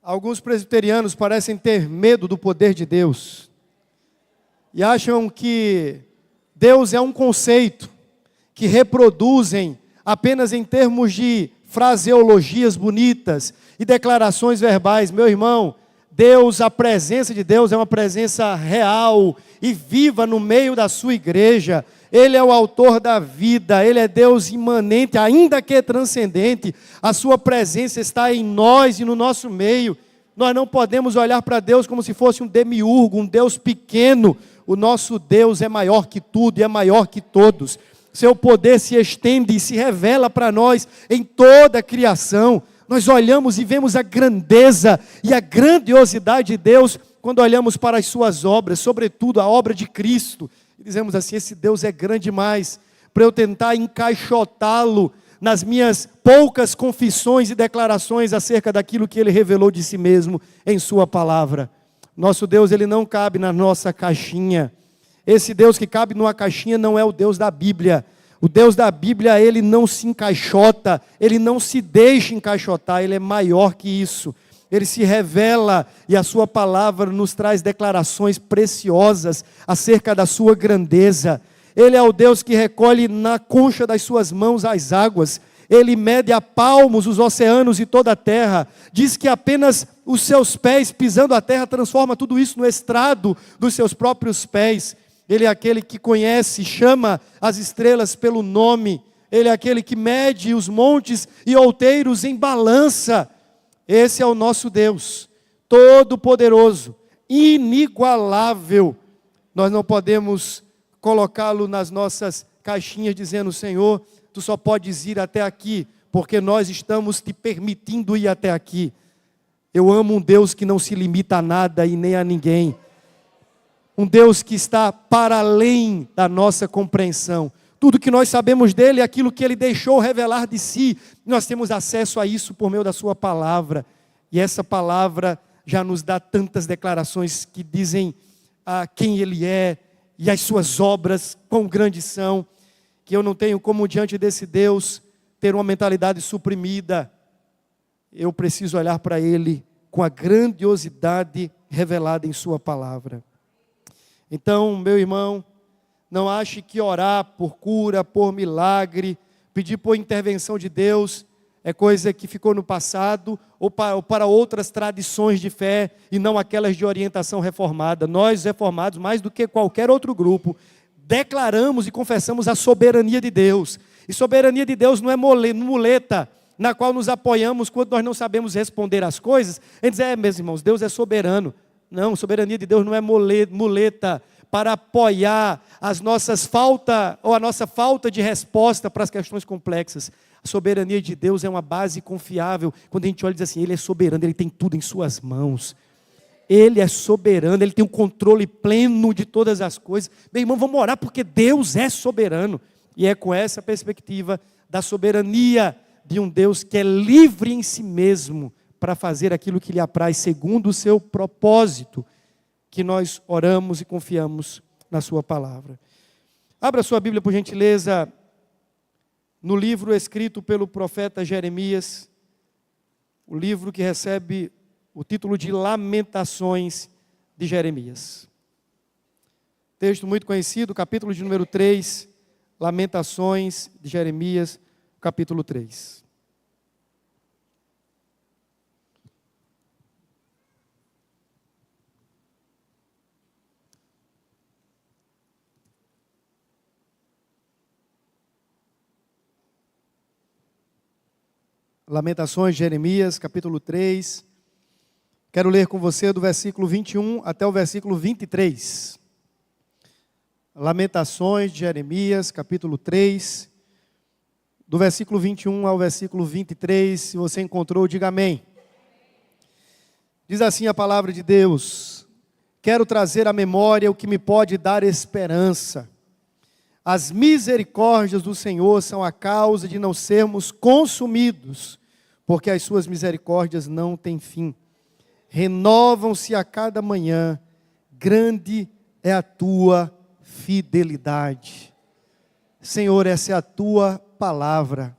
Alguns presbiterianos parecem ter medo do poder de Deus e acham que Deus é um conceito que reproduzem apenas em termos de fraseologias bonitas e declarações verbais. Meu irmão, Deus, a presença de Deus é uma presença real e viva no meio da sua igreja. Ele é o autor da vida, Ele é Deus imanente, ainda que transcendente. A sua presença está em nós e no nosso meio. Nós não podemos olhar para Deus como se fosse um demiurgo, um Deus pequeno. O nosso Deus é maior que tudo e é maior que todos. Seu poder se estende e se revela para nós em toda a criação. Nós olhamos e vemos a grandeza e a grandiosidade de Deus quando olhamos para as suas obras, sobretudo a obra de Cristo. E dizemos assim: esse Deus é grande demais para eu tentar encaixotá-lo nas minhas poucas confissões e declarações acerca daquilo que Ele revelou de si mesmo em sua palavra. Nosso Deus, Ele não cabe na nossa caixinha. Esse Deus que cabe numa caixinha não é o Deus da Bíblia. O Deus da Bíblia, Ele não se encaixota, Ele não se deixa encaixotar, Ele é maior que isso. Ele se revela e a sua palavra nos traz declarações preciosas acerca da sua grandeza. Ele é o Deus que recolhe na concha das suas mãos as águas. Ele mede a palmos os oceanos e toda a terra. Diz que apenas os seus pés pisando a terra transforma tudo isso no estrado dos seus próprios pés. Ele é aquele que conhece, chama as estrelas pelo nome. Ele é aquele que mede os montes e outeiros em balança. Esse é o nosso Deus, todo-poderoso, inigualável. Nós não podemos colocá-lo nas nossas caixinhas dizendo: Senhor, Tu só podes ir até aqui, porque nós estamos Te permitindo ir até aqui. Eu amo um Deus que não se limita a nada e nem a ninguém. Um Deus que está para além da nossa compreensão. Tudo que nós sabemos dele é aquilo que ele deixou revelar de si. Nós temos acesso a isso por meio da sua palavra. E essa palavra já nos dá tantas declarações que dizem quem ele é e as suas obras, quão grandes são, que eu não tenho como, diante desse Deus, ter uma mentalidade suprimida. Eu preciso olhar para ele com a grandiosidade revelada em sua palavra. Então, meu irmão, não ache que orar por cura, por milagre, pedir por intervenção de Deus é coisa que ficou no passado ou para outras tradições de fé e não aquelas de orientação reformada. Nós, reformados, mais do que qualquer outro grupo, declaramos e confessamos a soberania de Deus. E soberania de Deus não é muleta na qual nos apoiamos quando nós não sabemos responder às coisas. A gente diz: meus irmãos, Deus é soberano. Não, soberania de Deus não é muleta para apoiar as nossas a nossa falta de resposta para as questões complexas. A soberania de Deus é uma base confiável. Quando a gente olha e diz assim: Ele é soberano, Ele tem tudo em suas mãos. Ele é soberano, Ele tem o controle pleno de todas as coisas. Meu irmão, vamos orar porque Deus é soberano. E é com essa perspectiva da soberania de um Deus que é livre em si mesmo para fazer aquilo que lhe apraz segundo o seu propósito, que nós oramos e confiamos na sua palavra. Abra sua Bíblia, por gentileza, no livro escrito pelo profeta Jeremias, o livro que recebe o título de Lamentações de Jeremias. Texto muito conhecido, capítulo de número 3, Lamentações de Jeremias, capítulo 3. Lamentações de Jeremias, capítulo 3. Quero ler com você do versículo 21 até o versículo 23. Lamentações de Jeremias, capítulo 3, do versículo 21 ao versículo 23. Se você encontrou, diga amém. Diz assim a palavra de Deus: quero trazer à memória o que me pode dar esperança. As misericórdias do Senhor são a causa de não sermos consumidos, porque as suas misericórdias não têm fim. Renovam-se a cada manhã, grande é a tua fidelidade. Senhor, essa é a tua palavra,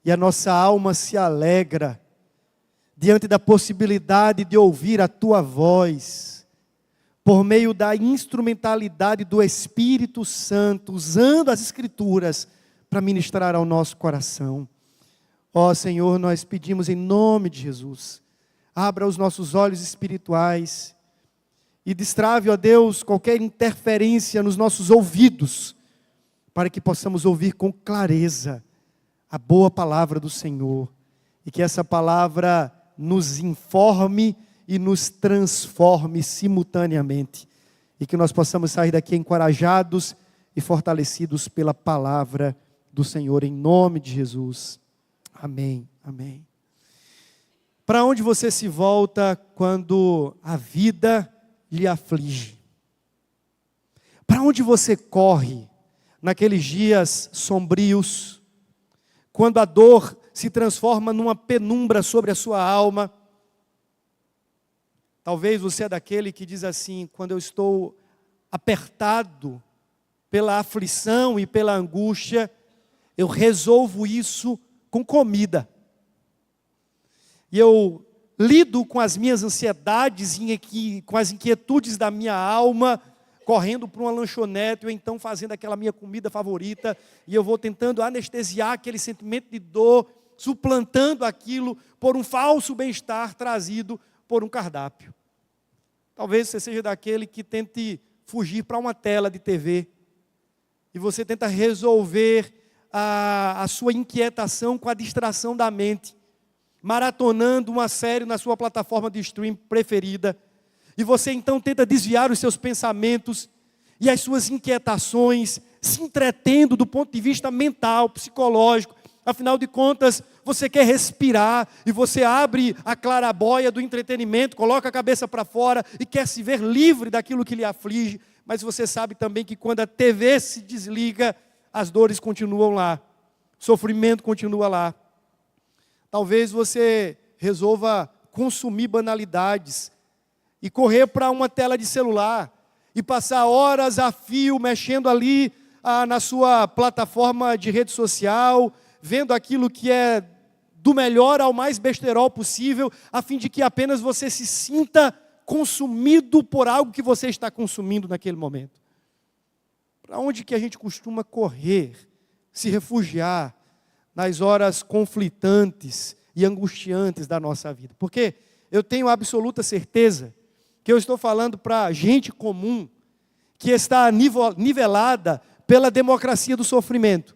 e a nossa alma se alegra diante da possibilidade de ouvir a Tua voz, por meio da instrumentalidade do Espírito Santo, usando as Escrituras para ministrar ao nosso coração. Ó Senhor, nós pedimos em nome de Jesus, abra os nossos olhos espirituais e destrave, ó Deus, qualquer interferência nos nossos ouvidos, para que possamos ouvir com clareza a boa palavra do Senhor, e que essa palavra nos informe e nos transforme simultaneamente, e que nós possamos sair daqui encorajados e fortalecidos pela palavra do Senhor, em nome de Jesus. Amém, amém. Para onde você se volta quando a vida lhe aflige? Para onde você corre naqueles dias sombrios, quando a dor se transforma numa penumbra sobre a sua alma? Talvez você é daquele que diz assim: quando eu estou apertado pela aflição e pela angústia, eu resolvo isso com comida. E eu lido com as minhas ansiedades, com as inquietudes da minha alma, correndo para uma lanchonete, ou então fazendo aquela minha comida favorita, e eu vou tentando anestesiar aquele sentimento de dor, suplantando aquilo por um falso bem-estar trazido por um cardápio. Talvez você seja daquele que tente fugir para uma tela de TV, e você tenta resolver a sua inquietação com a distração da mente, maratonando uma série na sua plataforma de stream preferida, e você então tenta desviar os seus pensamentos e as suas inquietações, se entretendo do ponto de vista mental, psicológico. Afinal de contas, você quer respirar, e você abre a clarabóia do entretenimento, coloca a cabeça para fora e quer se ver livre daquilo que lhe aflige, mas você sabe também que quando a TV se desliga, as dores continuam lá, o sofrimento continua lá. Talvez você resolva consumir banalidades e correr para uma tela de celular e passar horas a fio mexendo ali na sua plataforma de rede social, vendo aquilo que é do melhor ao mais besterol possível, a fim de que apenas você se sinta consumido por algo que você está consumindo naquele momento. Para onde que a gente costuma correr, se refugiar nas horas conflitantes e angustiantes da nossa vida? Porque eu tenho absoluta certeza que eu estou falando para gente comum, que está nivelada pela democracia do sofrimento.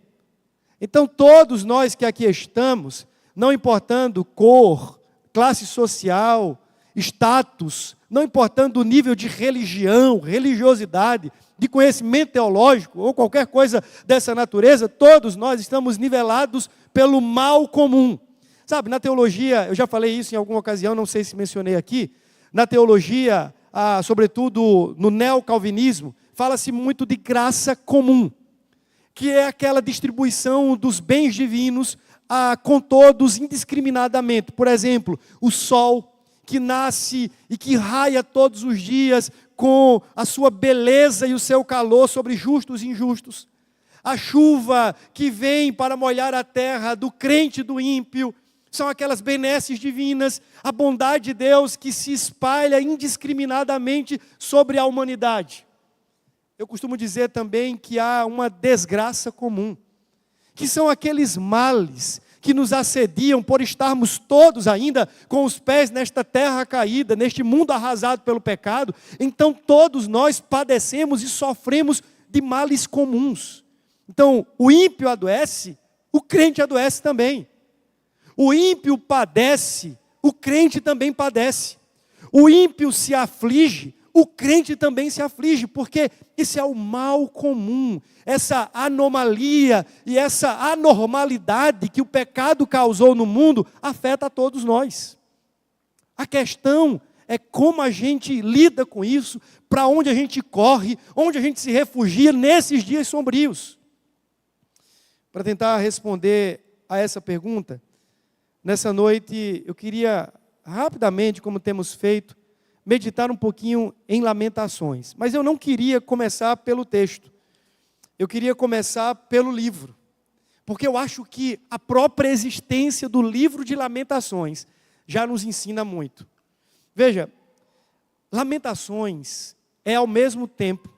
Então todos nós que aqui estamos, não importando cor, classe social, status, não importando o nível de religião, religiosidade, de conhecimento teológico ou qualquer coisa dessa natureza, todos nós estamos nivelados pelo mal comum. Sabe, na teologia, eu já falei isso em alguma ocasião, não sei se mencionei aqui, na teologia, sobretudo no neocalvinismo, fala-se muito de graça comum, que é aquela distribuição dos bens divinos com todos indiscriminadamente. Por exemplo, o sol que nasce e que raia todos os dias com a sua beleza e o seu calor sobre justos e injustos. A chuva que vem para molhar a terra do crente e do ímpio. São aquelas benesses divinas, a bondade de Deus que se espalha indiscriminadamente sobre a humanidade. Eu costumo dizer também que há uma desgraça comum, que são aqueles males que nos assediam por estarmos todos ainda com os pés nesta terra caída, neste mundo arrasado pelo pecado. Então todos nós padecemos e sofremos de males comuns. Então o ímpio adoece, o crente adoece também. O ímpio padece, o crente também padece. O ímpio se aflige, o crente também se aflige, porque esse é o mal comum, essa anomalia e essa anormalidade que o pecado causou no mundo afeta a todos nós. A questão é como a gente lida com isso, para onde a gente corre, onde a gente se refugia nesses dias sombrios. Para tentar responder a essa pergunta, nessa noite eu queria rapidamente, como temos feito, meditar um pouquinho em Lamentações. Mas eu não queria começar pelo texto. Eu queria começar pelo livro. Porque eu acho que a própria existência do livro de Lamentações já nos ensina muito. Veja, Lamentações é ao mesmo tempo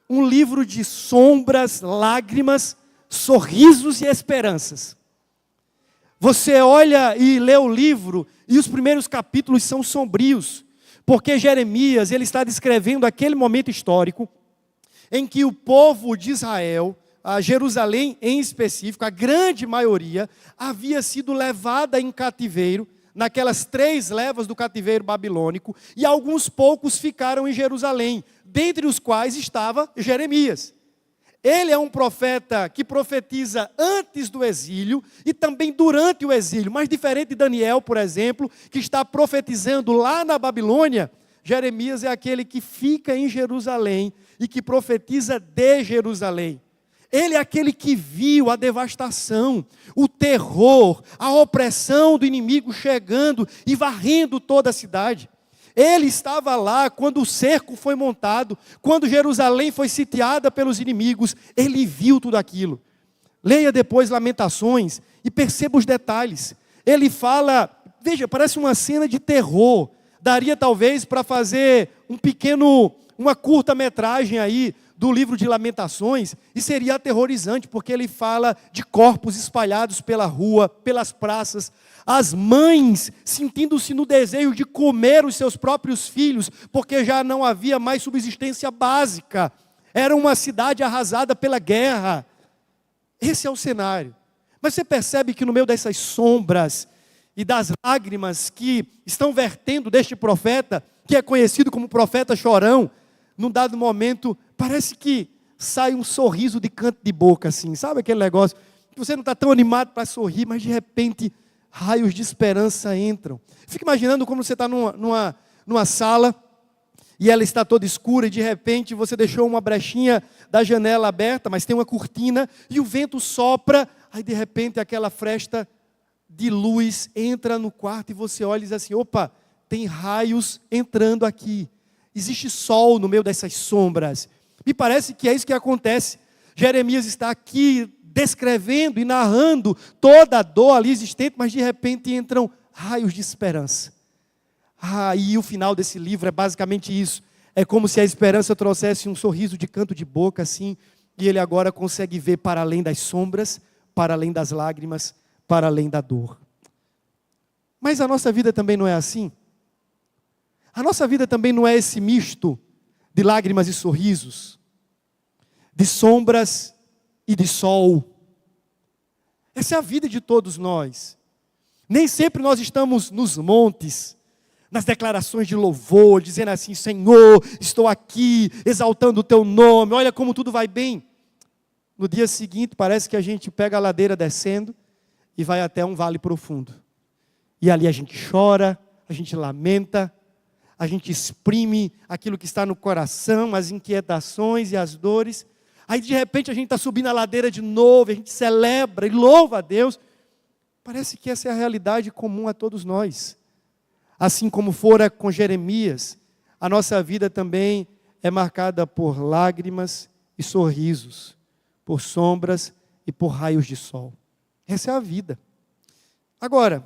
um livro de sombras, lágrimas, sorrisos e esperanças. Você olha e lê o livro e os primeiros capítulos são sombrios, porque Jeremias ele está descrevendo aquele momento histórico em que o povo de Israel, a Jerusalém em específico, a grande maioria, havia sido levada em cativeiro, naquelas 3 levas do cativeiro babilônico, e alguns poucos ficaram em Jerusalém, dentre os quais estava Jeremias. Ele é um profeta que profetiza antes do exílio e também durante o exílio, mas diferente de Daniel, por exemplo, que está profetizando lá na Babilônia, Jeremias é aquele que fica em Jerusalém e que profetiza de Jerusalém. Ele é aquele que viu a devastação, o terror, a opressão do inimigo chegando e varrendo toda a cidade. Ele estava lá quando o cerco foi montado, quando Jerusalém foi sitiada pelos inimigos. Ele viu tudo aquilo. Leia depois Lamentações e perceba os detalhes. Ele fala, veja, parece uma cena de terror. Daria talvez para fazer uma curta-metragem aí, do livro de Lamentações, e seria aterrorizante, porque ele fala de corpos espalhados pela rua, pelas praças, as mães sentindo-se no desejo de comer os seus próprios filhos, porque já não havia mais subsistência básica, era uma cidade arrasada pela guerra. Esse é o cenário. Mas você percebe que no meio dessas sombras e das lágrimas que estão vertendo deste profeta, que é conhecido como profeta chorão, num dado momento, parece que sai um sorriso de canto de boca, assim, sabe aquele negócio? Que você não está tão animado para sorrir, mas de repente, raios de esperança entram. Fica imaginando como você está numa sala, e ela está toda escura, e de repente você deixou uma brechinha da janela aberta, mas tem uma cortina, e o vento sopra, aí de repente aquela fresta de luz entra no quarto, e você olha e diz assim, opa, tem raios entrando aqui. Existe sol no meio dessas sombras. Me parece que é isso que acontece. Jeremias está aqui descrevendo e narrando toda a dor ali existente, mas de repente entram raios de esperança. E o final desse livro é basicamente isso. É como se a esperança trouxesse um sorriso de canto de boca, assim, e ele agora consegue ver para além das sombras, para além das lágrimas, para além da dor. Mas a nossa vida também não é assim. A nossa vida também não é esse misto de lágrimas e sorrisos, de sombras e de sol. Essa é a vida de todos nós. Nem sempre nós estamos nos montes, nas declarações de louvor, dizendo assim, Senhor, estou aqui, exaltando o teu nome, olha como tudo vai bem. No dia seguinte, parece que a gente pega a ladeira descendo e vai até um vale profundo. E ali a gente chora, a gente lamenta, a gente exprime aquilo que está no coração, as inquietações e as dores. Aí de repente a gente está subindo a ladeira de novo, a gente celebra e louva a Deus. Parece que essa é a realidade comum a todos nós. Assim como fora com Jeremias, a nossa vida também é marcada por lágrimas e sorrisos, por sombras e por raios de sol. Essa é a vida. Agora,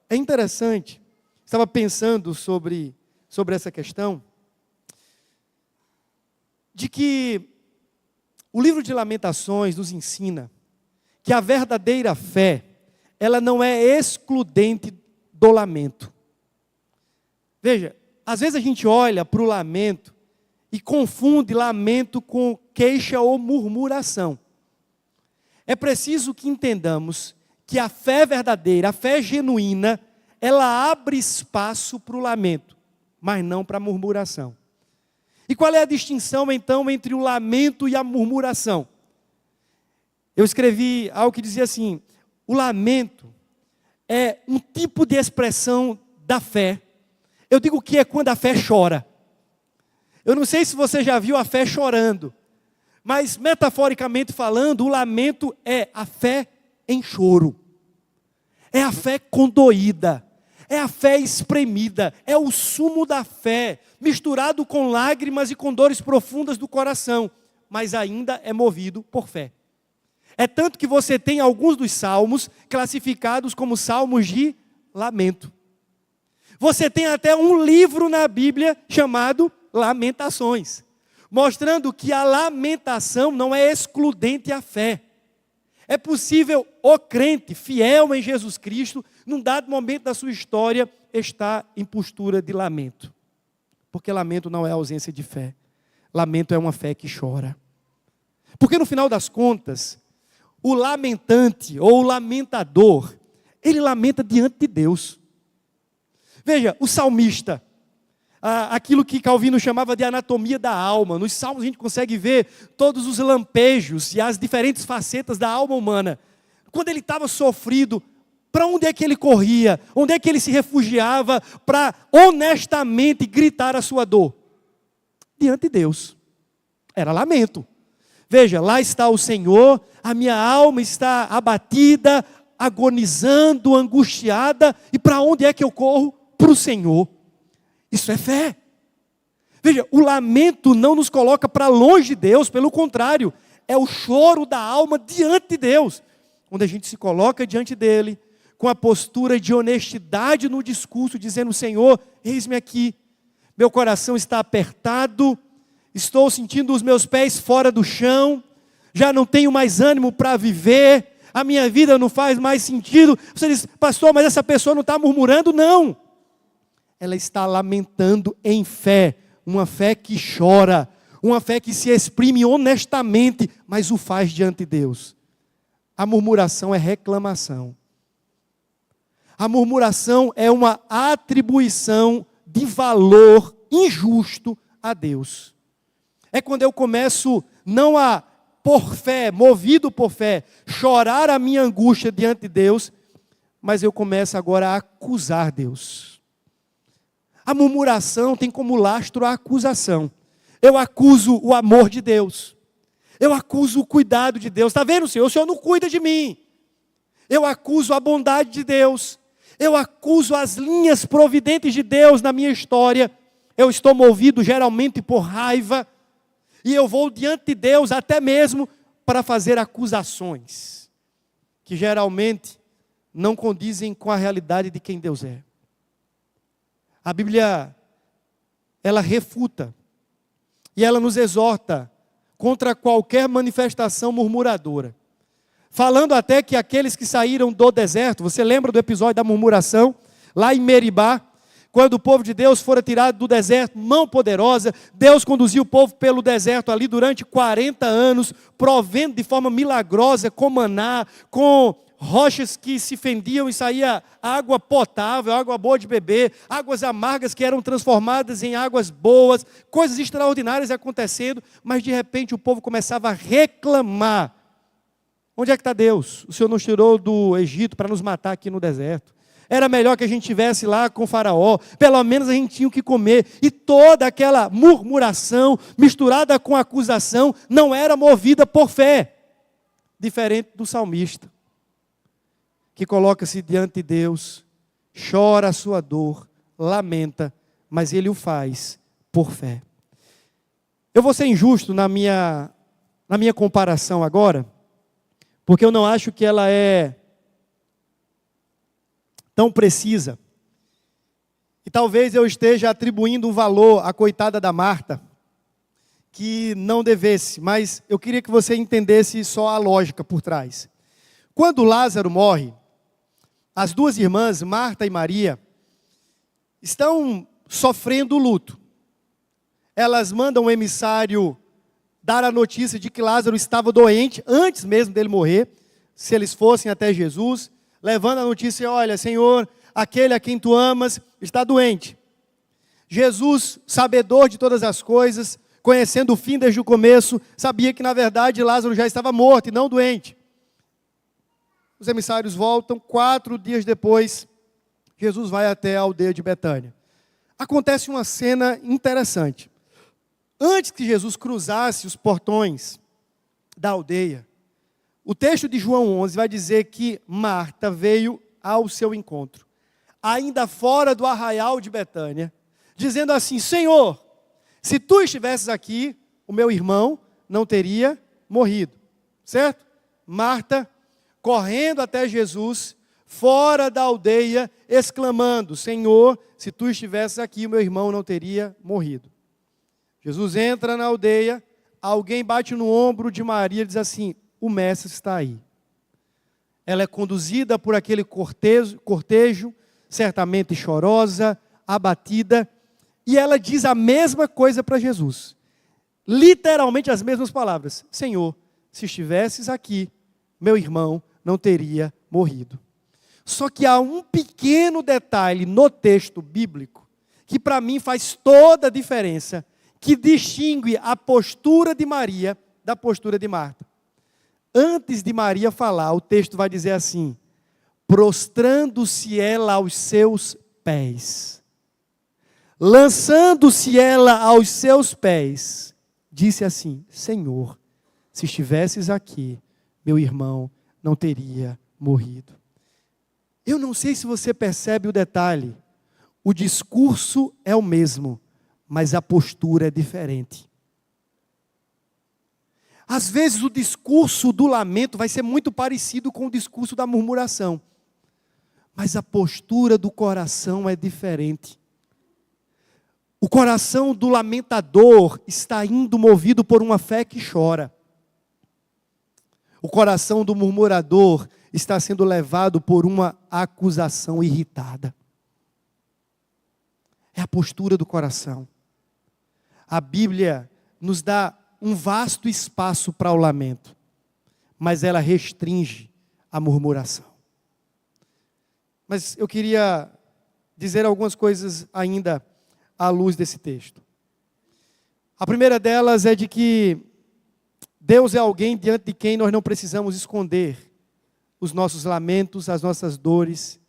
é interessante, estava pensando sobre essa questão, de que o livro de Lamentações nos ensina que a verdadeira fé, ela não é excludente do lamento. Veja, às vezes a gente olha para o lamento e confunde lamento com queixa ou murmuração. É preciso que entendamos que a fé verdadeira, a fé genuína, ela abre espaço para o lamento, mas não para a murmuração. E qual é a distinção, então, entre o lamento e a murmuração? Eu escrevi algo que dizia assim, o lamento é um tipo de expressão da fé. Eu digo que é quando a fé chora. Eu não sei se você já viu a fé chorando, mas metaforicamente falando, o lamento é a fé em choro. É a fé condoída. É a fé espremida, é o sumo da fé, misturado com lágrimas e com dores profundas do coração, mas ainda é movido por fé. É tanto que você tem alguns dos salmos classificados como salmos de lamento. Você tem até um livro na Bíblia chamado Lamentações, mostrando que a lamentação não é excludente à fé. É possível o crente fiel em Jesus Cristo, num dado momento da sua história, estar em postura de lamento. Porque lamento não é ausência de fé. Lamento é uma fé que chora. Porque no final das contas, o lamentante ou o lamentador, ele lamenta diante de Deus. Veja, o salmista, aquilo que Calvino chamava de anatomia da alma. Nos salmos a gente consegue ver todos os lampejos e as diferentes facetas da alma humana. Quando ele estava sofrido, para onde é que ele corria? Onde é que ele se refugiava para honestamente gritar a sua dor? Diante de Deus. Era lamento. Veja, lá está o Senhor, a minha alma está abatida, agonizando, angustiada, e para onde é que eu corro? Para o Senhor. Isso é fé. Veja, o lamento não nos coloca para longe de Deus, pelo contrário, é o choro da alma diante de Deus, onde a gente se coloca diante dele, com a postura de honestidade no discurso, dizendo: Senhor, eis-me aqui, meu coração está apertado, estou sentindo os meus pés fora do chão, já não tenho mais ânimo para viver, a minha vida não faz mais sentido. Você diz: pastor, mas essa pessoa não está murmurando? Não. Ela está lamentando em fé, uma fé que chora, uma fé que se exprime honestamente, mas o faz diante de Deus. A murmuração é reclamação. A murmuração é uma atribuição de valor injusto a Deus. É quando eu começo, não a, por fé, movido por fé, chorar a minha angústia diante de Deus, mas eu começo agora a acusar Deus. A murmuração tem como lastro a acusação. Eu acuso o amor de Deus. Eu acuso o cuidado de Deus. Está vendo, Senhor? O Senhor não cuida de mim. Eu acuso a bondade de Deus. Eu acuso as linhas providentes de Deus na minha história. Eu estou movido geralmente por raiva. E eu vou diante de Deus até mesmo para fazer acusações. Que geralmente não condizem com a realidade de quem Deus é. A Bíblia, ela refuta. E ela nos exorta contra qualquer manifestação murmuradora. Falando até que aqueles que saíram do deserto, você lembra do episódio da murmuração? Lá em Meribá, quando o povo de Deus fora tirado do deserto, mão poderosa, Deus conduziu o povo pelo deserto ali durante 40 anos, provendo de forma milagrosa, com maná, com rochas que se fendiam e saía água potável, água boa de beber, águas amargas que eram transformadas em águas boas, coisas extraordinárias acontecendo, mas de repente o povo começava a reclamar. Onde é que está Deus? O Senhor nos tirou do Egito para nos matar aqui no deserto. Era melhor que a gente estivesse lá com o faraó, pelo menos a gente tinha o que comer. E toda aquela murmuração, misturada com acusação, não era movida por fé. Diferente do salmista, que coloca-se diante de Deus, chora a sua dor, lamenta, mas ele o faz por fé. Eu vou ser injusto na minha comparação agora, porque eu não acho que ela é tão precisa. E talvez eu esteja atribuindo um valor à coitada da Marta, que não devesse, mas eu queria que você entendesse só a lógica por trás. Quando Lázaro morre, as duas irmãs, Marta e Maria, estão sofrendo luto. Elas mandam um emissário dar a notícia de que Lázaro estava doente, antes mesmo dele morrer, se eles fossem até Jesus, levando a notícia: olha, Senhor, aquele a quem tu amas está doente. Jesus, sabedor de todas as coisas, conhecendo o fim desde o começo, sabia que na verdade Lázaro já estava morto e não doente. Os emissários voltam, 4 dias depois, Jesus vai até a aldeia de Betânia. Acontece uma cena interessante. Antes que Jesus cruzasse os portões da aldeia, o texto de João 11 vai dizer que Marta veio ao seu encontro, ainda fora do arraial de Betânia, dizendo assim: Senhor, se tu estivesses aqui, o meu irmão não teria morrido. Certo? Marta, correndo até Jesus, fora da aldeia, exclamando: Senhor, se tu estivesses aqui, o meu irmão não teria morrido. Jesus entra na aldeia, alguém bate no ombro de Maria e diz assim: o mestre está aí. Ela é conduzida por aquele cortejo, certamente chorosa, abatida, e ela diz a mesma coisa para Jesus. Literalmente as mesmas palavras: Senhor, se estivesses aqui, meu irmão não teria morrido. Só que há um pequeno detalhe no texto bíblico, que para mim faz toda a diferença, que distingue a postura de Maria da postura de Marta. Antes de Maria falar, o texto vai dizer assim: prostrando-se ela aos seus pés. Lançando-se ela aos seus pés, disse assim: Senhor, se estivesses aqui, meu irmão não teria morrido. Eu não sei se você percebe o detalhe. O discurso é o mesmo, mas a postura é diferente. Às vezes o discurso do lamento vai ser muito parecido com o discurso da murmuração, mas a postura do coração é diferente. O coração do lamentador está indo movido por uma fé que chora. O coração do murmurador está sendo levado por uma acusação irritada. É a postura do coração. A Bíblia nos dá um vasto espaço para o lamento, mas ela restringe a murmuração. Mas eu queria dizer algumas coisas ainda à luz desse texto. A primeira delas é de que Deus é alguém diante de quem nós não precisamos esconder os nossos lamentos, as nossas dores,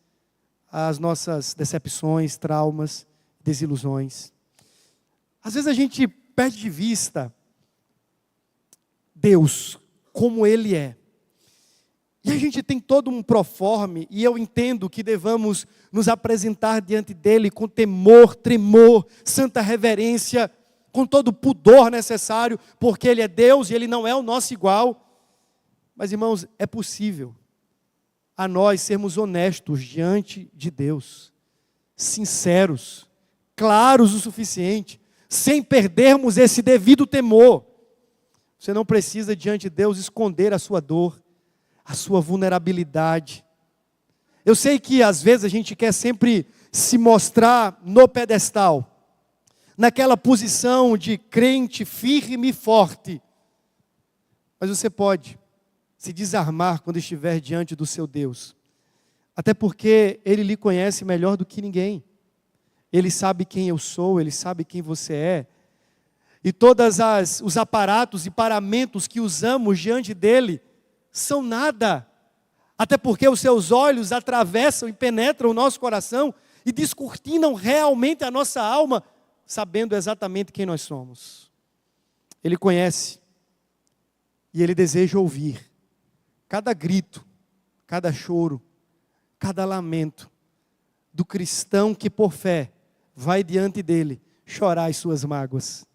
as nossas decepções, traumas, desilusões. Às vezes a gente perde de vista Deus, como Ele é. E a gente tem todo um proforme, e eu entendo que devamos nos apresentar diante dEle com temor, tremor, santa reverência, com todo o pudor necessário, porque Ele é Deus e Ele não é o nosso igual. Mas, irmãos, é possível a nós sermos honestos diante de Deus, sinceros, claros o suficiente, sem perdermos esse devido temor. Você não precisa diante de Deus esconder a sua dor, a sua vulnerabilidade. Eu sei que às vezes a gente quer sempre se mostrar no pedestal, naquela posição de crente firme e forte. Mas você pode se desarmar quando estiver diante do seu Deus. Até porque Ele lhe conhece melhor do que ninguém. Ele sabe quem eu sou, Ele sabe quem você é. E todos os aparatos e paramentos que usamos diante dEle são nada. Até porque os seus olhos atravessam e penetram o nosso coração e descortinam realmente a nossa alma, sabendo exatamente quem nós somos. Ele conhece e Ele deseja ouvir cada grito, cada choro, cada lamento do cristão que por fé vai diante dEle chorar as suas mágoas.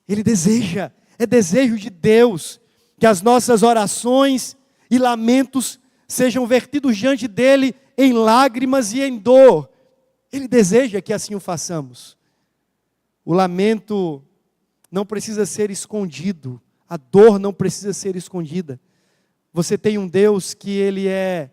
Ele deseja, é desejo de Deus, que as nossas orações e lamentos sejam vertidos diante dEle em lágrimas e em dor. Ele deseja que assim o façamos. O lamento não precisa ser escondido, a dor não precisa ser escondida. Você tem um Deus que Ele é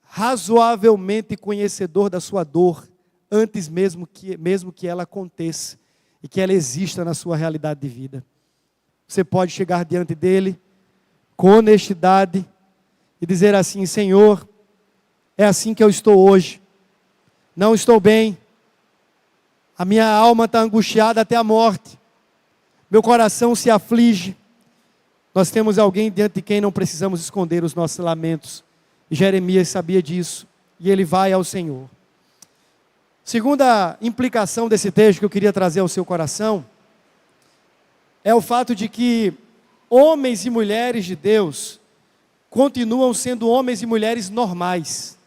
razoavelmente conhecedor da sua dor, antes mesmo que ela aconteça e que ela exista na sua realidade de vida. Você pode chegar diante dEle com honestidade e dizer assim: Senhor, é assim que eu estou hoje, não estou bem, a minha alma está angustiada até a morte, meu coração se aflige. Nós temos alguém diante de quem não precisamos esconder os nossos lamentos. E Jeremias sabia disso, e ele vai ao Senhor. Segunda implicação desse texto que eu queria trazer ao seu coração é o fato de que homens e mulheres de Deus continuam sendo homens e mulheres normais.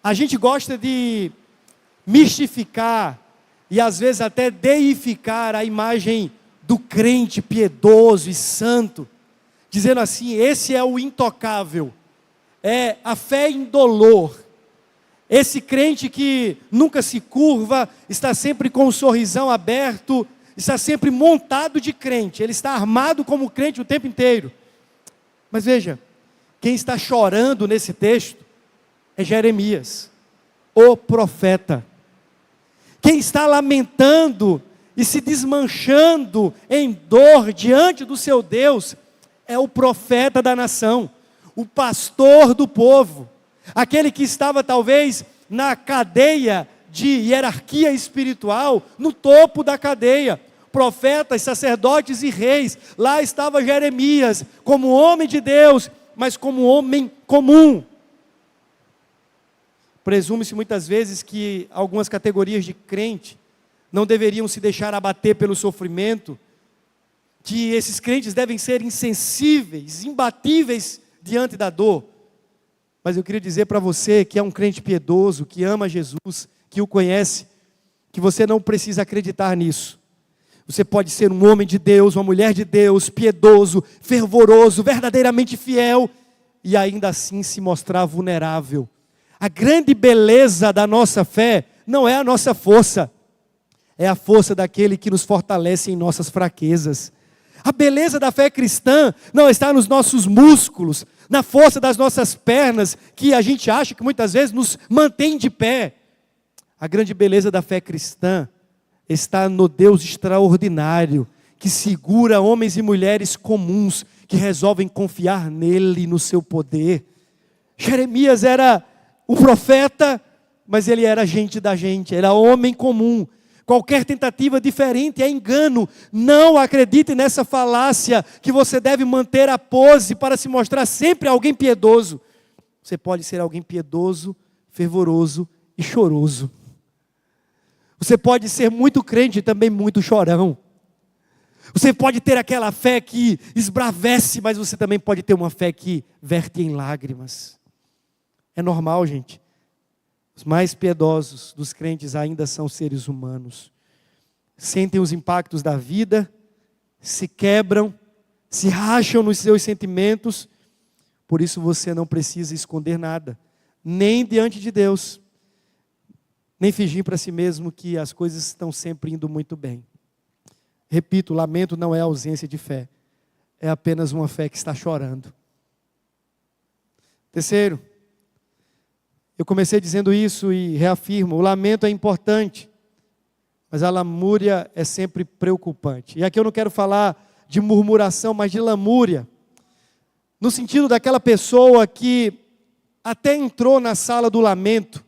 A gente gosta de mistificar e às vezes até deificar a imagem do crente piedoso e santo, dizendo assim: esse é o intocável, é a fé indolor. Esse crente que nunca se curva, está sempre com o sorrisão aberto, está sempre montado de crente, ele está armado como crente o tempo inteiro. Mas veja, quem está chorando nesse texto é Jeremias, o profeta. Quem está lamentando e se desmanchando em dor diante do seu Deus é o profeta da nação, o pastor do povo, aquele que estava talvez na cadeia de hierarquia espiritual, no topo da cadeia. Profetas, sacerdotes e reis, lá estava Jeremias, como homem de Deus, mas como homem comum. Presume-se muitas vezes que algumas categorias de crente não deveriam se deixar abater pelo sofrimento, que esses crentes devem ser insensíveis, imbatíveis diante da dor. Mas eu queria dizer para você que é um crente piedoso, que ama Jesus, que o conhece, que você não precisa acreditar nisso. Você pode ser um homem de Deus, uma mulher de Deus, piedoso, fervoroso, verdadeiramente fiel, e ainda assim se mostrar vulnerável. A grande beleza da nossa fé não é a nossa força, é a força daquele que nos fortalece em nossas fraquezas. A beleza da fé cristã não está nos nossos músculos, na força das nossas pernas, que a gente acha que muitas vezes nos mantém de pé. A grande beleza da fé cristã está no Deus extraordinário, que segura homens e mulheres comuns, que resolvem confiar nele e no seu poder. Jeremias era o profeta, mas ele era gente da gente, era homem comum. Qualquer tentativa diferente é engano. Não acredite nessa falácia que você deve manter a pose para se mostrar sempre alguém piedoso. Você pode ser alguém piedoso, fervoroso e choroso. Você pode ser muito crente e também muito chorão. Você pode ter aquela fé que esbravece, mas você também pode ter uma fé que verte em lágrimas. É normal, gente. Os mais piedosos dos crentes ainda são seres humanos. Sentem os impactos da vida, se quebram, se racham nos seus sentimentos. Por isso você não precisa esconder nada, nem diante de Deus, nem fingir para si mesmo que as coisas estão sempre indo muito bem. Repito, lamento não é ausência de fé, é apenas uma fé que está chorando. Terceiro, eu comecei dizendo isso e reafirmo, o lamento é importante, mas a lamúria é sempre preocupante. E aqui eu não quero falar de murmuração, mas de lamúria, no sentido daquela pessoa que até entrou na sala do lamento,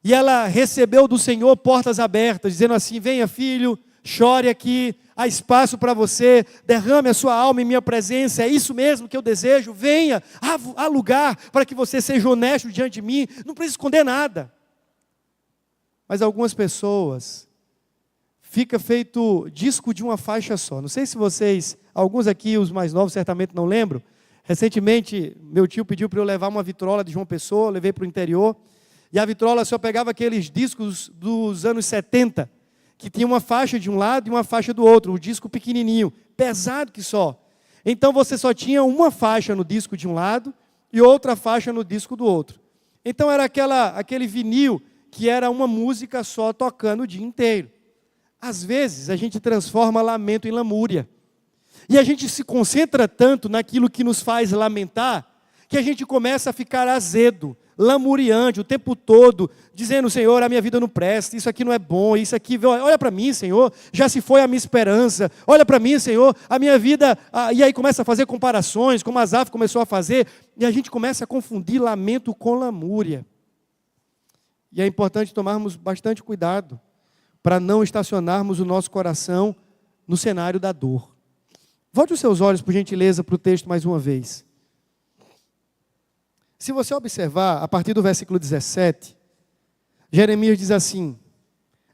e ela recebeu do Senhor portas abertas, dizendo assim: venha filho, chore aqui, há espaço para você, derrame a sua alma em minha presença, é isso mesmo que eu desejo, venha, há lugar para que você seja honesto diante de mim, não precisa esconder nada. Mas algumas pessoas, fica feito disco de uma faixa só. Não sei se vocês, alguns aqui, os mais novos, certamente não lembram. Recentemente, meu tio pediu para eu levar uma vitrola de João Pessoa, eu levei para o interior, e a vitrola só pegava aqueles discos dos anos 70, que tinha uma faixa de um lado e uma faixa do outro, um disco pequenininho, pesado que só. Então você só tinha uma faixa no disco de um lado e outra faixa no disco do outro. Então era aquele vinil que era uma música só tocando o dia inteiro. Às vezes a gente transforma lamento em lamúria. E a gente se concentra tanto naquilo que nos faz lamentar, que a gente começa a ficar azedo, lamuriante o tempo todo, dizendo: Senhor, a minha vida não presta, isso aqui não é bom, isso aqui, olha para mim, Senhor, já se foi a minha esperança, olha para mim, Senhor, a minha vida, e aí começa a fazer comparações, como Asaf começou a fazer, e a gente começa a confundir lamento com lamúria. E é importante tomarmos bastante cuidado, para não estacionarmos o nosso coração no cenário da dor. Volte os seus olhos, por gentileza, para o texto mais uma vez. Se você observar, a partir do versículo 17, Jeremias diz assim: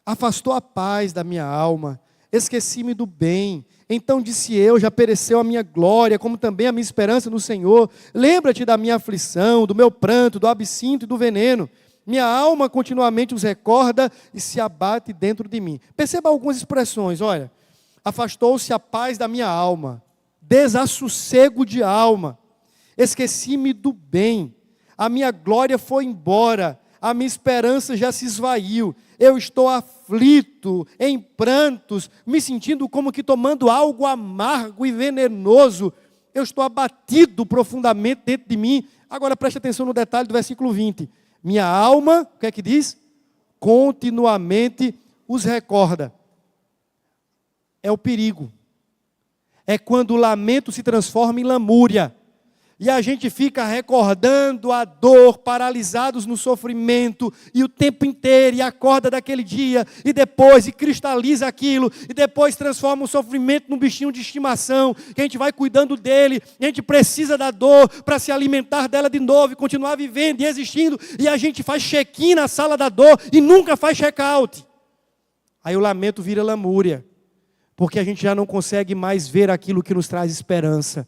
afastou a paz da minha alma, esqueci-me do bem, então disse eu, já pereceu a minha glória, como também a minha esperança no Senhor. Lembra-te da minha aflição, do meu pranto, do absinto e do veneno. Minha alma continuamente os recorda e se abate dentro de mim. Perceba algumas expressões, olha: afastou-se a paz da minha alma, desassossego de alma. esqueci-me do bem, a minha glória foi embora, a minha esperança já se esvaiu, eu estou aflito, em prantos, me sentindo como que tomando algo amargo e venenoso, eu estou abatido profundamente dentro de mim. Agora preste atenção no detalhe do versículo 20, minha alma, o que é que diz? Continuamente os recorda. É o perigo. É quando o lamento se transforma em lamúria. E a gente fica recordando a dor, paralisados no sofrimento, e o tempo inteiro, e acorda daquele dia, e depois, e cristaliza aquilo, e depois transforma o sofrimento num bichinho de estimação, que a gente vai cuidando dele, e a gente precisa da dor para se alimentar dela de novo, e continuar vivendo e existindo, e a gente faz check-in na sala da dor, e nunca faz check-out. Aí o lamento vira lamúria, porque a gente já não consegue mais ver aquilo que nos traz esperança.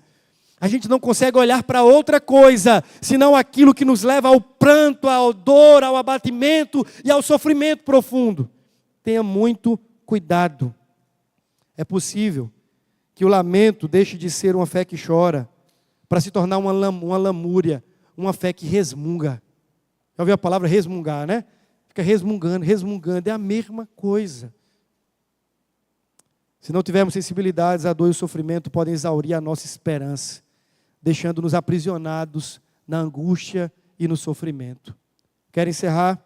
A gente não consegue olhar para outra coisa, senão aquilo que nos leva ao pranto, à dor, ao abatimento e ao sofrimento profundo. Tenha muito cuidado. É possível que o lamento deixe de ser uma fé que chora, para se tornar uma lamúria, uma fé que resmunga. Já ouviu a palavra resmungar, né? Fica resmungando, é a mesma coisa. Se não tivermos sensibilidades, a dor e o sofrimento podem exaurir a nossa esperança, deixando-nos aprisionados na angústia e no sofrimento. Quero encerrar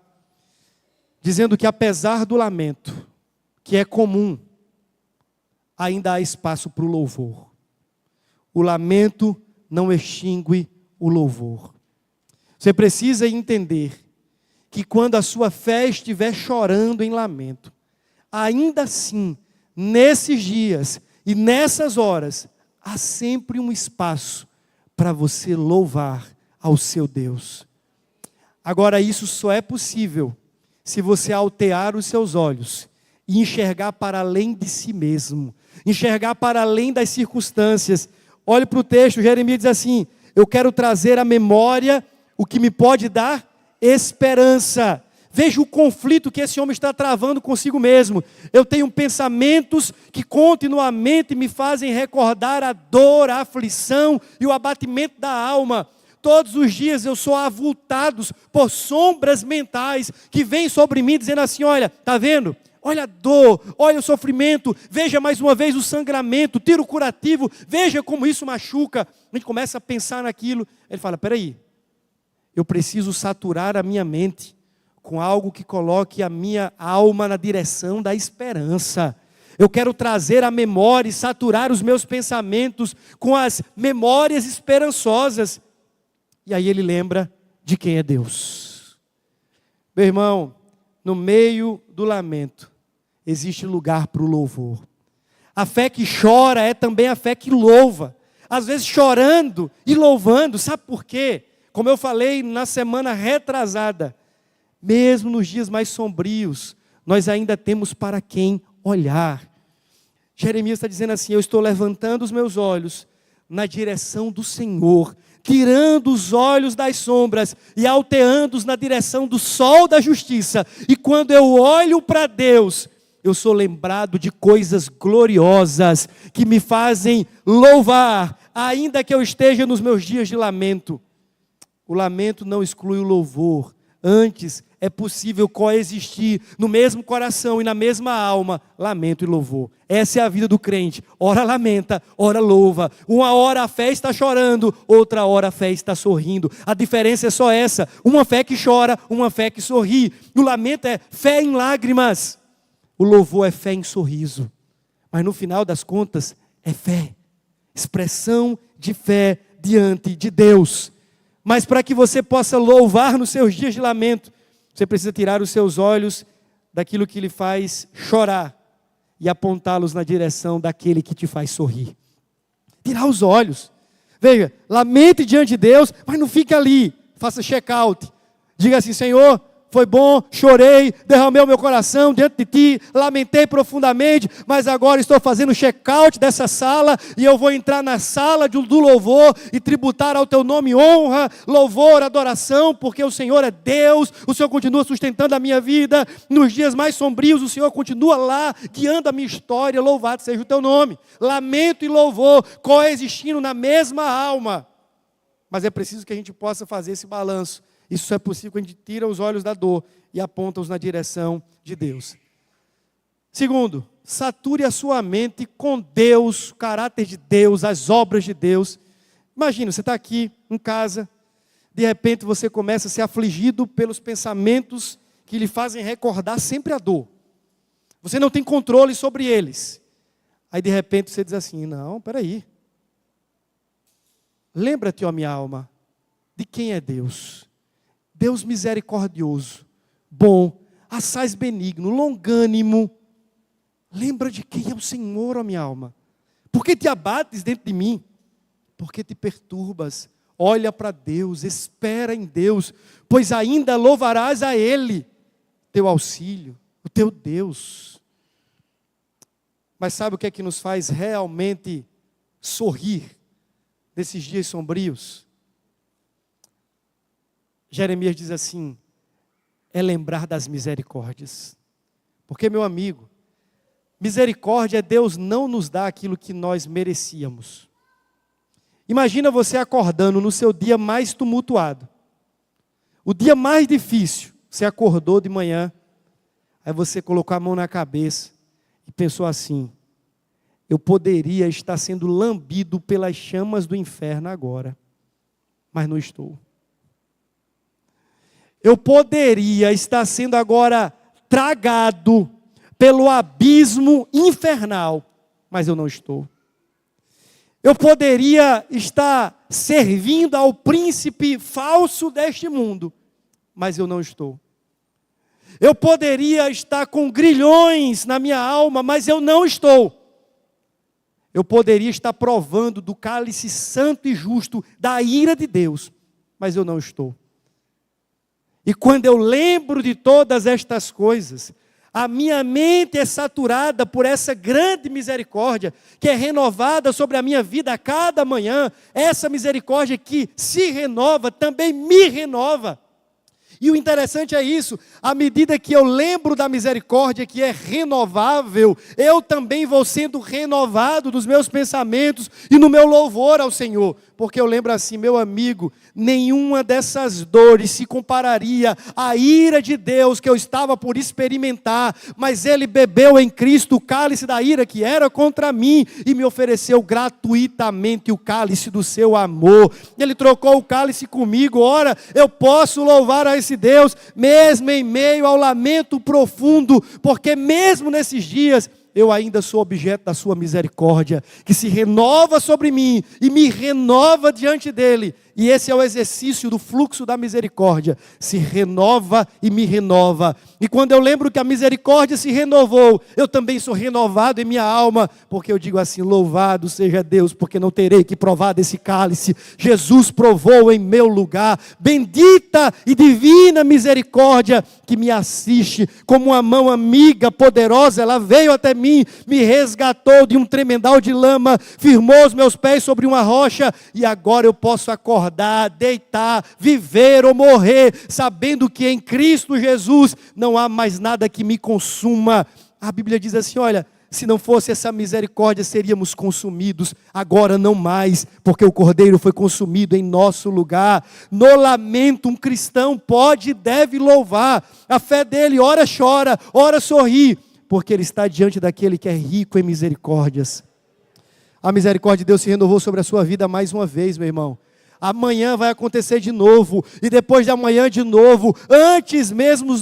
dizendo que apesar do lamento, que é comum, ainda há espaço para o louvor. O lamento não extingue o louvor. Você precisa entender que quando a sua fé estiver chorando em lamento, ainda assim, nesses dias e nessas horas, há sempre um espaço para você louvar ao seu Deus. Agora, isso só é possível se você altear os seus olhos e enxergar para além de si mesmo, enxergar para além das circunstâncias. Olhe para o texto, Jeremias diz assim: eu quero trazer à memória o que me pode dar esperança. Veja o conflito que esse homem está travando consigo mesmo. Eu tenho pensamentos que continuamente me fazem recordar a dor, a aflição e o abatimento da alma. Todos os dias eu sou avultado por sombras mentais que vêm sobre mim dizendo assim: olha, está vendo? Olha a dor, olha o sofrimento, veja mais uma vez o sangramento, tiro curativo, veja como isso machuca. A gente começa a pensar naquilo. Ele fala: peraí, eu preciso saturar a minha mente com algo que coloque a minha alma na direção da esperança. Eu quero trazer a memória e saturar os meus pensamentos com as memórias esperançosas. E aí ele lembra de quem é Deus. Meu irmão, no meio do lamento, existe lugar para o louvor. A fé que chora é também a fé que louva. Às vezes chorando e louvando. Sabe por quê? Como eu falei na semana retrasada, mesmo nos dias mais sombrios, nós ainda temos para quem olhar. Jeremias está dizendo assim: eu estou levantando os meus olhos na direção do Senhor, tirando os olhos das sombras e alteando-os na direção do sol da justiça. E quando eu olho para Deus, eu sou lembrado de coisas gloriosas que me fazem louvar, ainda que eu esteja nos meus dias de lamento. O lamento não exclui o louvor. Antes, é possível coexistir no mesmo coração e na mesma alma, lamento e louvor. Essa é a vida do crente. Ora lamenta, ora louva. Uma hora a fé está chorando, outra hora a fé está sorrindo. A diferença é só essa: uma fé que chora, uma fé que sorri. O lamento é fé em lágrimas, o louvor é fé em sorriso. Mas no final das contas, é fé, expressão de fé diante de Deus. Mas para que você possa louvar nos seus dias de lamento, você precisa tirar os seus olhos daquilo que lhe faz chorar e apontá-los na direção daquele que te faz sorrir. Tirar os olhos. Veja, lamente diante de Deus, mas não fique ali. Faça check-out. Diga assim: Senhor, foi bom, chorei, derramei o meu coração diante de Ti, lamentei profundamente, mas agora estou fazendo check-out dessa sala, e eu vou entrar na sala do louvor e tributar ao Teu nome honra, louvor, adoração, porque o Senhor é Deus, o Senhor continua sustentando a minha vida, nos dias mais sombrios o Senhor continua lá, guiando a minha história, louvado seja o Teu nome. Lamento e louvor coexistindo na mesma alma. mas é preciso que a gente possa fazer esse balanço. Isso só é possível quando a gente tira os olhos da dor e aponta-os na direção de Deus. Segundo, sature a sua mente com Deus, o caráter de Deus, as obras de Deus. Imagina, você está aqui em casa, de repente você começa a ser afligido pelos pensamentos que lhe fazem recordar sempre a dor. Você não tem controle sobre eles. Aí de repente você diz assim, não, peraí. Lembra-te, ó minha alma, de quem é Deus. Deus misericordioso, bom, assaz benigno, longânimo. Lembra de quem é o Senhor, ó minha alma. Por que te abates dentro de mim? Por que te perturbas? Olha para Deus, espera em Deus, pois ainda louvarás a Ele, teu auxílio, o teu Deus. Mas sabe o que é que nos faz realmente sorrir nesses dias sombrios? Jeremias diz assim, é lembrar das misericórdias. Porque, meu amigo, misericórdia é Deus não nos dar aquilo que nós merecíamos. Imagina você acordando no seu dia mais tumultuado. O dia mais difícil, você acordou de manhã, aí você colocou a mão na cabeça e pensou assim, eu poderia estar sendo lambido pelas chamas do inferno agora, mas não estou. Eu poderia estar sendo agora tragado pelo abismo infernal, mas eu não estou. Eu poderia estar servindo ao príncipe falso deste mundo, mas eu não estou. Eu poderia estar com grilhões na minha alma, mas eu não estou. Eu poderia estar provando do cálice santo e justo da ira de Deus, mas eu não estou. E quando eu lembro de todas estas coisas, a minha mente é saturada por essa grande misericórdia que é renovada sobre a minha vida a cada manhã. Essa misericórdia que se renova, também me renova. E o interessante é isso, à medida que eu lembro da misericórdia que é renovável, eu também vou sendo renovado nos meus pensamentos e no meu louvor ao Senhor. Porque eu lembro assim, meu amigo, nenhuma dessas dores se compararia à ira de Deus que eu estava por experimentar, mas Ele bebeu em Cristo o cálice da ira que era contra mim e me ofereceu gratuitamente o cálice do seu amor. Ele trocou o cálice comigo, ora, eu posso louvar a esse Deus, mesmo em meio ao lamento profundo, porque mesmo nesses dias, eu ainda sou objeto da sua misericórdia, que se renova sobre mim e me renova diante dele. E esse é o exercício do fluxo da misericórdia. Se renova e me renova. E quando eu lembro que a misericórdia se renovou, eu também sou renovado em minha alma, porque eu digo assim, louvado seja Deus, porque não terei que provar desse cálice. Jesus provou em meu lugar. Bendita e divina misericórdia que me assiste, como uma mão amiga, poderosa, ela veio até mim, me resgatou de um tremendal de lama, firmou os meus pés sobre uma rocha, e agora eu posso acordar, deitar, viver ou morrer, sabendo que em Cristo Jesus não há mais nada que me consuma. A Bíblia diz assim, olha, se não fosse essa misericórdia, seríamos consumidos, agora não mais, porque o Cordeiro foi consumido em nosso lugar. No lamento, um cristão pode e deve louvar, a fé dele ora chora, ora sorri, porque ele está diante daquele que é rico em misericórdias. A misericórdia de Deus se renovou sobre a sua vida mais uma vez, meu irmão. Amanhã vai acontecer de novo, e depois de amanhã de novo, antes mesmo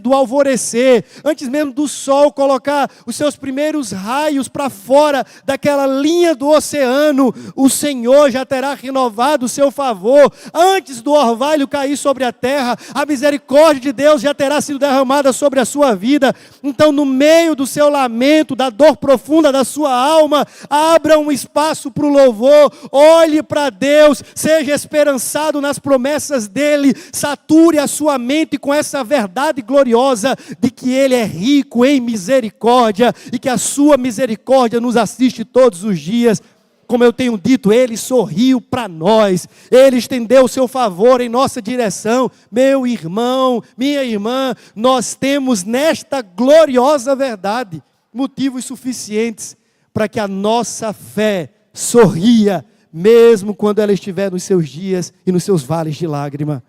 do alvorecer, antes mesmo do sol colocar os seus primeiros raios para fora daquela linha do oceano, o Senhor já terá renovado o seu favor. Antes do orvalho cair sobre a terra, a misericórdia de Deus já terá sido derramada sobre a sua vida. Então, no meio do seu lamento, da dor profunda da sua alma, abra um espaço para o louvor, olhe para Deus, seja esperançado nas promessas dEle, sature a sua mente com essa verdade gloriosa de que Ele é rico em misericórdia e que a sua misericórdia nos assiste todos os dias. Como eu tenho dito, Ele sorriu para nós, Ele estendeu o seu favor em nossa direção. Meu irmão, minha irmã, nós temos nesta gloriosa verdade motivos suficientes para que a nossa fé sorria, mesmo quando ela estiver nos seus dias e nos seus vales de lágrima.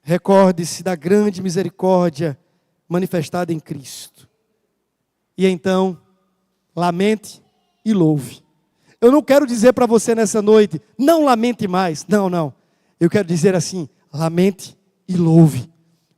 Recorde-se da grande misericórdia manifestada em Cristo. E então, lamente e louve. Eu não quero dizer para você nessa noite, não lamente mais. Não. Eu quero dizer assim, lamente e louve.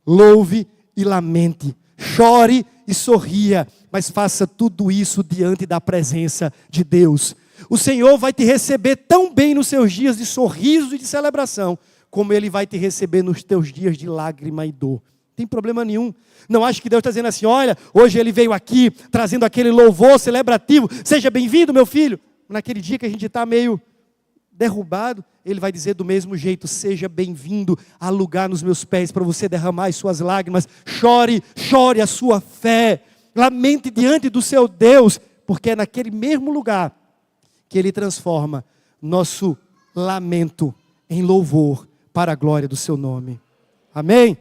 Louve e lamente. Chore e sorria. Mas faça tudo isso diante da presença de Deus. O Senhor vai te receber tão bem nos seus dias de sorriso e de celebração, como Ele vai te receber nos teus dias de lágrima e dor. Não tem problema nenhum. Não acho que Deus está dizendo assim, olha, hoje Ele veio aqui, trazendo aquele louvor celebrativo, seja bem-vindo, meu filho. Naquele dia que a gente está meio derrubado, Ele vai dizer do mesmo jeito, seja bem-vindo a lugar nos meus pés, para você derramar as suas lágrimas, chore a sua fé, lamente diante do seu Deus, porque é naquele mesmo lugar que Ele transforma nosso lamento em louvor, para a glória do seu nome. Amém?